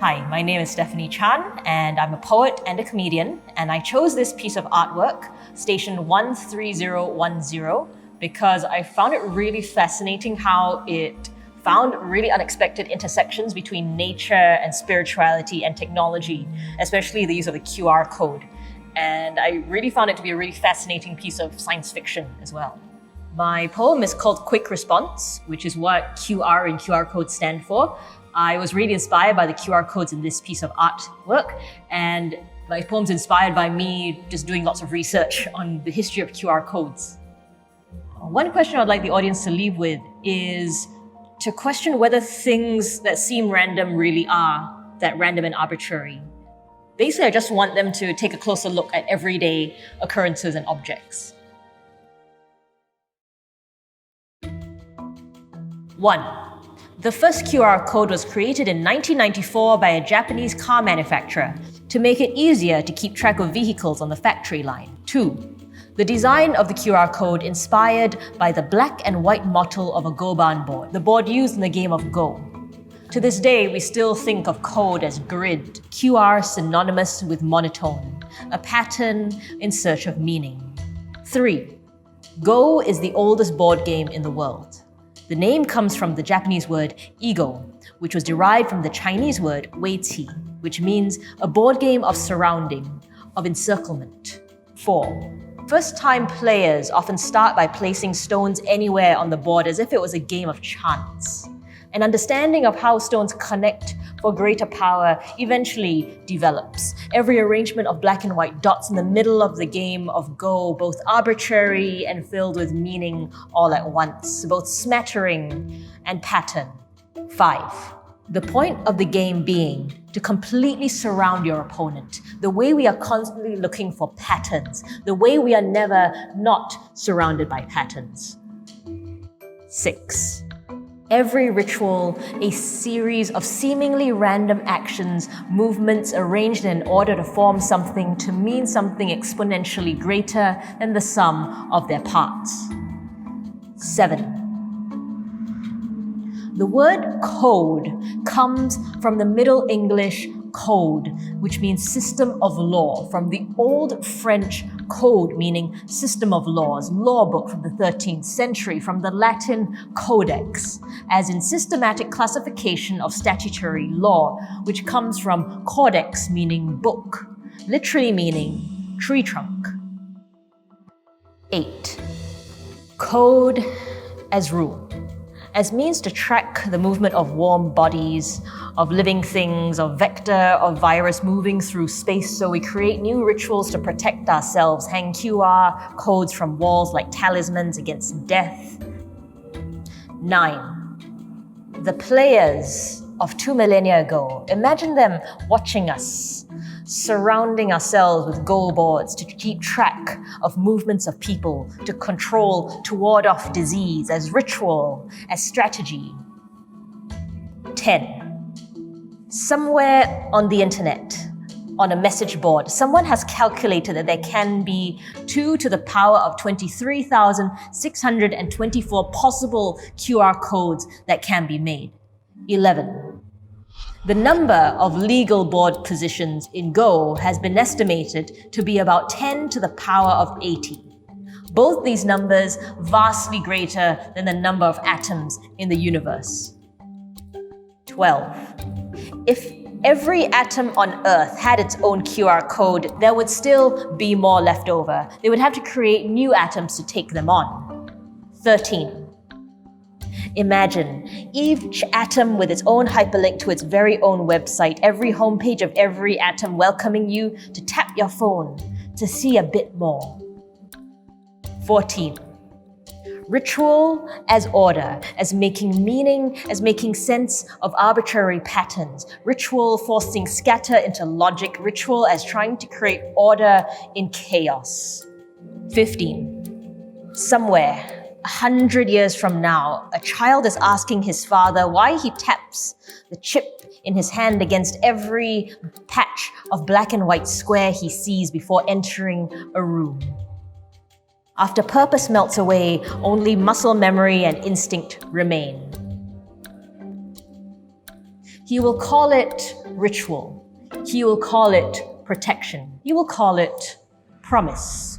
Hi, my name is Stephanie Chan, and I'm a poet and a comedian, and I chose this piece of artwork, Station 13010, because I found it really fascinating how it found really unexpected intersections between nature and spirituality and technology, especially the use of the QR code. And I really found it to be a really fascinating piece of science fiction as well. My poem is called Quick Response, which is what QR and QR codes stand for. I was really inspired by the QR codes in this piece of artwork, and my poem's inspired by me just doing lots of research on the history of QR codes. One question I'd like the audience to leave with is to question whether things that seem random really are that random and arbitrary. Basically, I just want them to take a closer look at everyday occurrences and objects. 1. The first QR code was created in 1994 by a Japanese car manufacturer to make it easier to keep track of vehicles on the factory line. 2. The design of the QR code inspired by the black and white mottle of a Goban board, the board used in the game of Go. To this day, we still think of code as grid, QR synonymous with monotone, a pattern in search of meaning. 3. Go is the oldest board game in the world. The name comes from the Japanese word ego, which was derived from the Chinese word weiqi, which means a board game of surrounding, of encirclement. 4. First-time players often start by placing stones anywhere on the board as if it was a game of chance. An understanding of how stones connect for greater power eventually develops. Every arrangement of black and white dots in the middle of the game of Go, both arbitrary and filled with meaning all at once, both smattering and pattern. 5. The point of the game being to completely surround your opponent, the way we are constantly looking for patterns, the way we are never not surrounded by patterns. 6. Every ritual, a series of seemingly random actions, movements arranged in order to form something to mean something exponentially greater than the sum of their parts. 7. The word code comes from the Middle English code, which means system of law, from the Old French code, meaning system of laws, law book from the 13th century, from the Latin codex, as in systematic classification of statutory law, which comes from codex, meaning book, literally meaning tree trunk. 8. Code as rule, as means to track the movement of warm bodies, of living things, of vector, of virus moving through space, so we create new rituals to protect ourselves, hang QR codes from walls like talismans against death. 9. The players of 2 millennia ago, imagine them watching us, surrounding ourselves with Go boards to keep track of movements of people, to control, to ward off disease, as ritual, as strategy. 10. Somewhere on the internet, on a message board, someone has calculated that there can be 2 to the power of 23,624 possible QR codes that can be made. 11. The number of legal board positions in Go has been estimated to be about 10 to the power of 80. Both these numbers vastly greater than the number of atoms in the universe. 12. If every atom on Earth had its own QR code, there would still be more left over. They would have to create new atoms to take them on. 13. Imagine each atom with its own hyperlink to its very own website, every homepage of every atom welcoming you to tap your phone to see a bit more. 14. Ritual as order, as making meaning, as making sense of arbitrary patterns. Ritual forcing scatter into logic. Ritual as trying to create order in chaos. 15. Somewhere, 100 years from now, a child is asking his father why he taps the chip in his hand against every patch of black and white square he sees before entering a room. After purpose melts away, only muscle memory and instinct remain. He will call it ritual. He will call it protection. He will call it promise.